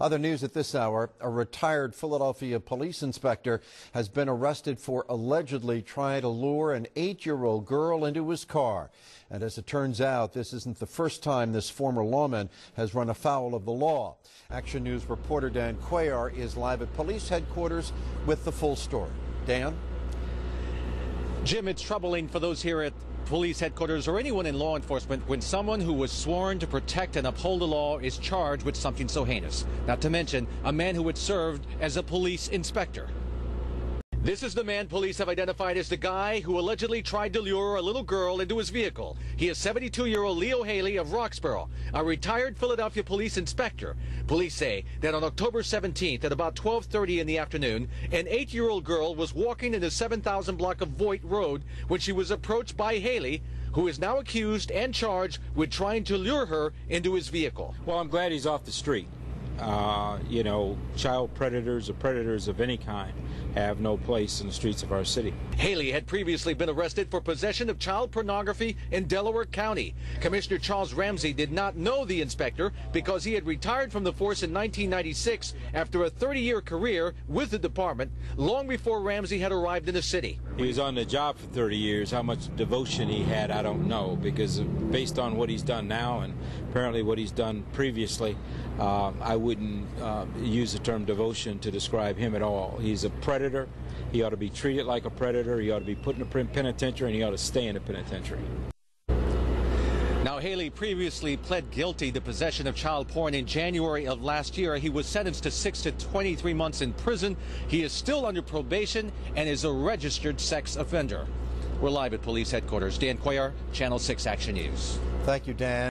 Other news at this hour, a retired Philadelphia police inspector has been arrested for allegedly trying to lure an 8-year-old girl into his car. And as it turns out, this isn't the first time this former lawman has run afoul of the law. Action News reporter Dan Cuellar is live at police headquarters with the full story. Dan? Jim, it's troubling for those here at police headquarters or anyone in law enforcement when someone who was sworn to protect and uphold the law is charged with something so heinous. Not to mention a man who had served as a police inspector. This is the man police have identified as the guy who allegedly tried to lure a little girl into his vehicle. He is 72-year-old Leo Haley of Roxborough, a retired Philadelphia police inspector. Police say that on October 17th at about 12:30 in the afternoon, an 8-year-old girl was walking in the 7,000 block of Voigt Road when she was approached by Haley, who is now accused and charged with trying to lure her into his vehicle. Well, I'm glad he's off the street. You know, child predators or predators of any kind have no place in the streets of our city. Haley had previously been arrested for possession of child pornography in Delaware County. Commissioner Charles Ramsey did not know the inspector because he had retired from the force in 1996 after a 30-year career with the department, long before Ramsey had arrived in the city. He was on the job for 30 years. How much devotion he had, I don't know, because based on what he's done now and apparently what he's done previously, I wouldn't use the term devotion to describe him at all. He's a predator. He ought to be treated like a predator. He ought to be put in a penitentiary, and he ought to stay in a penitentiary. Now, Haley previously pled guilty to possession of child porn in January of last year. He was sentenced to 6 to 23 months in prison. He is still under probation and is a registered sex offender. We're live at police headquarters. Dan Cuellar, Channel 6 Action News. Thank you, Dan.